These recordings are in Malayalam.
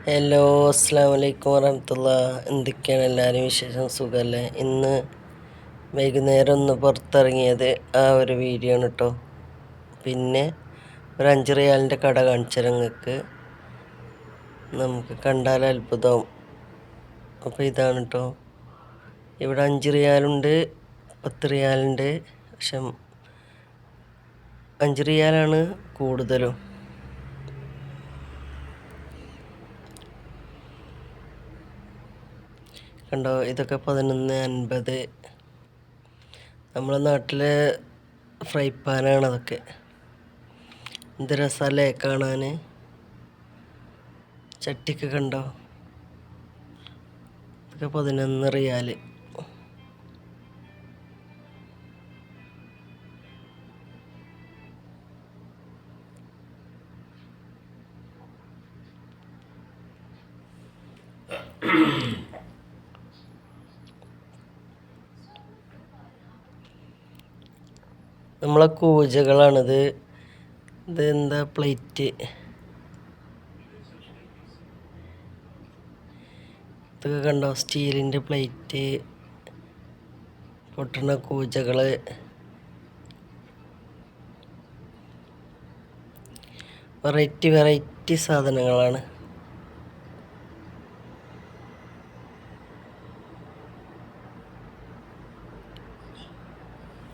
ഹലോ, അസ്സാം വലൈക്കും വറഹമത്തുള്ള. എന്തൊക്കെയാണ് എല്ലാവരും വിശേഷം? സുഖമല്ലേ? ഇന്ന് വൈകുന്നേരം ഒന്ന് പുറത്തിറങ്ങിയത് ആ ഒരു വീഡിയോ ആണ് കേട്ടോ. പിന്നെ ഒരു 5 റിയാലിൻ്റെ കട കാണിച്ചാൽ നിങ്ങൾക്ക് നമുക്ക് കണ്ടാൽ അത്ഭുതമാവും. അപ്പോൾ ഇതാണ് കേട്ടോ. ഇവിടെ 5 റിയാലുണ്ട്, 10 റിയാലുണ്ട്. പക്ഷെ 5 റിയാലാണ് കൂടുതലും. കണ്ടോ, ഇതൊക്കെ 11.50. നമ്മളെ നാട്ടിലെ ഫ്രൈ പാനാണ് അതൊക്കെ. എന്ത് രസമല്ലേ കാണാൻ. ചട്ടിക്ക് കണ്ടോ, ഇതൊക്കെ 11 റിയാൽ. നമ്മളെ കൂജകളാണിത്. ഇത് എന്താ പ്ലേറ്റ്, ഇതൊക്കെ കണ്ടോ, സ്റ്റീലിൻ്റെ പ്ലേറ്റ്, പൊട്ടണ കൂജകൾ. വെറൈറ്റി വെറൈറ്റി സാധനങ്ങളാണ്.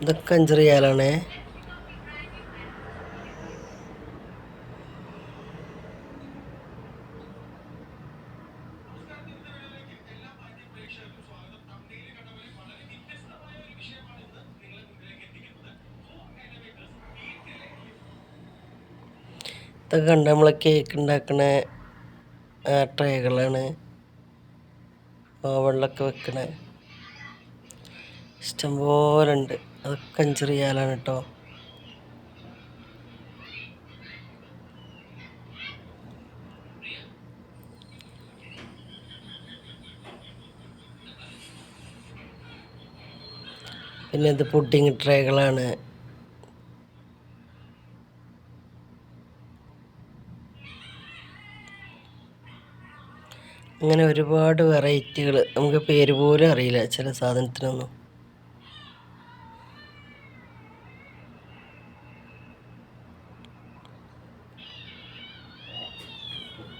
ഇതൊക്കെ 5 റിയാലാണേ. ഇതൊക്കെ കണ്ട നമ്മളെ കേക്ക് ഉണ്ടാക്കണ ട്രേകളാണ്, ഓവണിലൊക്കെ വെക്കണ ഇഷ്ടംപോലെ ഉണ്ട്. അതൊക്കെ 5 റിയാലാണ് കേട്ടോ. പിന്നെ ഇത് പുഡിങ് ട്രേകളാണ്. അങ്ങനെ ഒരുപാട് വെറൈറ്റികൾ, നമുക്ക് പേര് പോലും അറിയില്ല ചില സാധനത്തിനൊന്നും.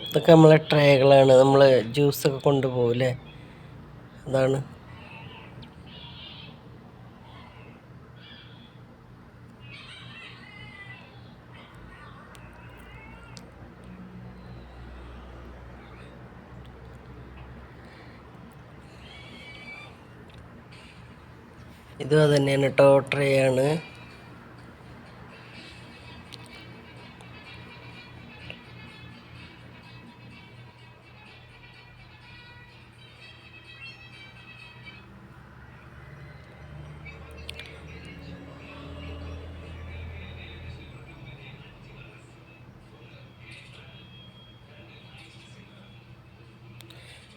ഇതൊക്കെ നമ്മളെ ട്രേകളാണ്, നമ്മൾ ജ്യൂസൊക്കെ കൊണ്ടുപോകില്ലേ, അതാണ്. ഇതും അത് തന്നെയാണ് കേട്ടോ, ട്രേ ആണ്.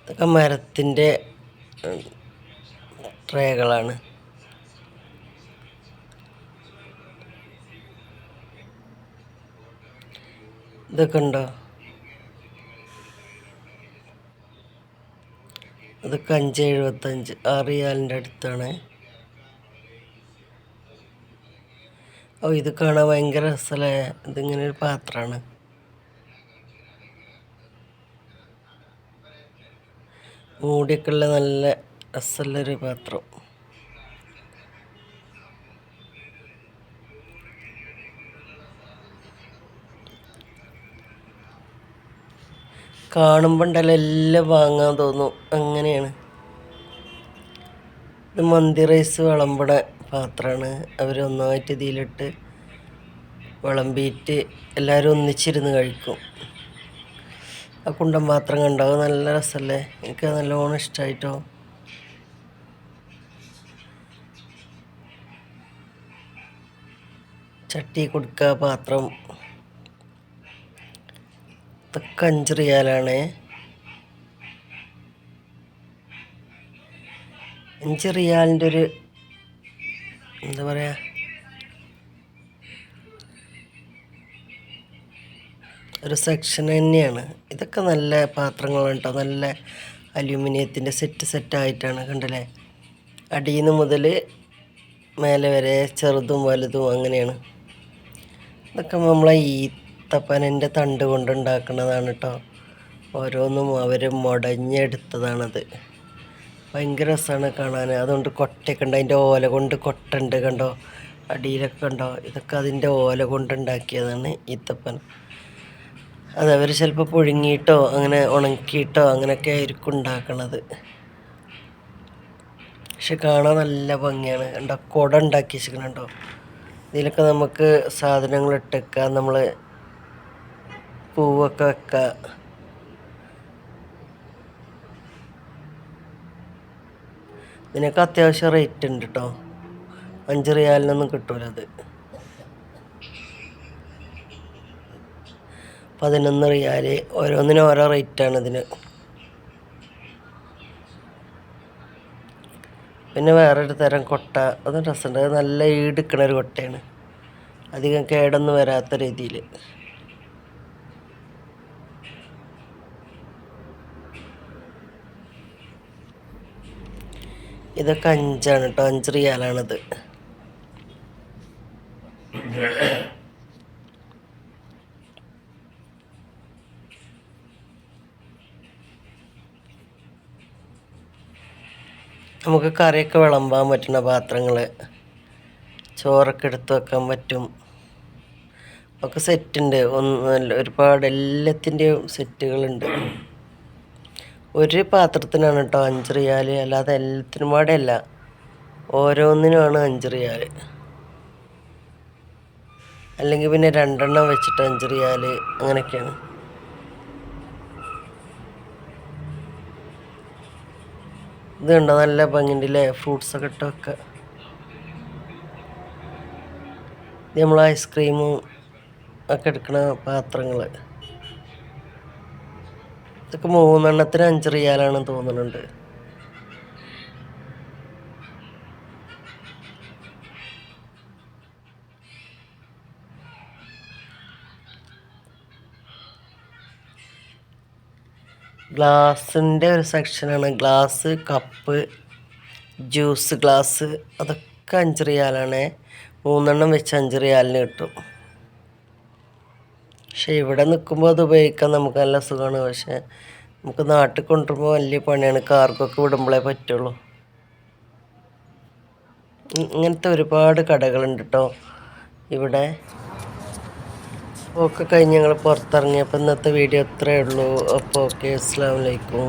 ഇതൊക്കെ മരത്തിൻ്റെ ട്രേകളാണ്. ഇതൊക്കെ ഉണ്ടോ, അതൊക്കെ 5.75, 6 റിയാലിൻ്റെ അടുത്താണ്. ഓ, ഇത് കാണാൻ ഭയങ്കര രസമല്ലേ. ഇതിങ്ങനെ ഒരു പാത്രമാണ്. മൂടിയൊക്കെ ഉള്ള നല്ല രസമുള്ളൊരു പാത്രം. കാണുമ്പോൾ ഉണ്ടല്ലോ എല്ലാം വാങ്ങാൻ തോന്നും, അങ്ങനെയാണ്. ഇത് മന്തി റൈസ് വിളമ്പണ പാത്രമാണ്. അവർ ഒന്നായിട്ട് ഇതിലിട്ട് വിളമ്പിയിട്ട് എല്ലാവരും ഒന്നിച്ചിരുന്ന് കഴിക്കും. ആ കുണ്ടൻ പാത്രം കണ്ടോ, നല്ല രസമല്ലേ. എനിക്ക് നല്ലോണം ഇഷ്ടമായിട്ടോ. ചട്ടി കൊടുക്കുക പാത്രം. ഇതൊക്കെ 5 റിയാലാണ്. 5 റിയാലിൻ്റെ ഒരു എന്താ പറയുക, ഒരു സെക്ഷൻ തന്നെയാണ്. ഇതൊക്കെ നല്ല പാത്രങ്ങളാണ് കേട്ടോ, നല്ല അലൂമിനിയത്തിൻ്റെ സെറ്റായിട്ടാണ് കണ്ടില്ലേ. അടിയിൽ നിന്ന് മുതൽ മേലെ വരെ ചെറുതും വലുതും അങ്ങനെയാണ്. ഇതൊക്കെ നമ്മളെ ഈത്തപ്പനൻ്റെ തണ്ട് കൊണ്ടുണ്ടാക്കുന്നതാണ് കേട്ടോ. ഓരോന്നും അവർ മുടഞ്ഞെടുത്തതാണത്. ഭയങ്കര രസമാണ് കാണാൻ. അതുകൊണ്ട് കൊട്ടയൊക്കെ ഉണ്ട്, അതിൻ്റെ ഓല കൊണ്ട് കൊട്ടുണ്ട് കണ്ടോ, അടിയിലൊക്കെ കണ്ടോ. ഇതൊക്കെ അതിൻ്റെ ഓല കൊണ്ടുണ്ടാക്കിയതാണ് ഈത്തപ്പന. അതവർ ചിലപ്പോൾ പുഴുങ്ങിയിട്ടോ അങ്ങനെ ഉണക്കിയിട്ടോ അങ്ങനെയൊക്കെ ആയിരിക്കും ഉണ്ടാക്കണത്. പക്ഷെ കാണാൻ നല്ല ഭംഗിയാണ് കണ്ടോ. കുട ഉണ്ടാക്കി വെച്ചിരിക്കണുണ്ടോ. ഇതിലൊക്കെ നമുക്ക് സാധനങ്ങൾ ഇട്ടേക്കാം, നമ്മൾ പൂവൊക്കെ വെക്കാം. ഇതിനൊക്കെ അത്യാവശ്യം റേറ്റ് ഉണ്ട് കേട്ടോ. 5 റിയാലിനൊന്നും കിട്ടൂല അത്. 11 റിയാൽ, ഓരോന്നിനും ഓരോ റേറ്റാണ് ഇതിന്. പിന്നെ വേറൊരു തരം കൊട്ട, അതും രസമുണ്ട്. അത് നല്ല ഈടുക്കണ ഒരു കൊട്ടയാണ്, അധികം കേടൊന്നും വരാത്ത രീതിയിൽ. ഇതൊക്കെ 5 കേട്ടോ, 5 റിയാലാണത്. നമുക്ക് കറിയൊക്കെ വിളമ്പാൻ പറ്റുന്ന പാത്രങ്ങൾ, ചോറൊക്കെ എടുത്ത് വെക്കാൻ പറ്റും. ഒക്കെ സെറ്റുണ്ട്. ഒരുപാട് എല്ലാത്തിൻ്റെയും സെറ്റുകളുണ്ട്. ഒരു പാത്രത്തിനാണ് കേട്ടോ 5 റിയാൽ, അല്ലാതെ എല്ലാത്തിനും പാടെ അല്ല, ഓരോന്നിനുമാണ് 5 റിയാൽ. അല്ലെങ്കിൽ പിന്നെ 2 എണ്ണം വെച്ചിട്ട് 5 റിയാൽ അങ്ങനെയൊക്കെയാണ്. ഇത് കണ്ടോ, നല്ല ഭംഗിയുണ്ടല്ലേ, ഫ്രൂട്ട്സൊക്കെ ഇട്ട് വെക്കുക. ഇത് നമ്മൾ ഐസ്ക്രീമും ഒക്കെ എടുക്കുന്ന പാത്രങ്ങൾ. ഇതൊക്കെ 3 എണ്ണത്തിന് 5 റിയാലാണെന്ന് തോന്നുന്നുണ്ട്. ഗ്ലാസിൻ്റെ ഒരു സെക്ഷനാണ്. ഗ്ലാസ്, കപ്പ്, ജ്യൂസ് ഗ്ലാസ്, അതൊക്കെ 5 റിയാലാണ്. 3 എണ്ണം വെച്ച് 5 റിയാലിന് കിട്ടും. പക്ഷെ ഇവിടെ നിൽക്കുമ്പോൾ അത് ഉപയോഗിക്കാൻ നമുക്ക് നല്ല സുഖമാണ്. പക്ഷെ നമുക്ക് നാട്ടിൽ കൊണ്ടുവരുമ്പോൾ വലിയ പണിയാണ്, കാർക്കൊക്കെ വിടുമ്പോഴേ പറ്റുള്ളൂ. ഇങ്ങനത്തെ ഒരുപാട് കടകളുണ്ട് കേട്ടോ ഇവിടെ. ഒക്കെ കഴിഞ്ഞ് ഞങ്ങൾ പുറത്തിറങ്ങിയപ്പോൾ ഇന്നത്തെ വീഡിയോ ഇത്രയേ ഉള്ളൂ. അപ്പോൾ ഓക്കെ, അസ്സലാമു അലൈക്കും.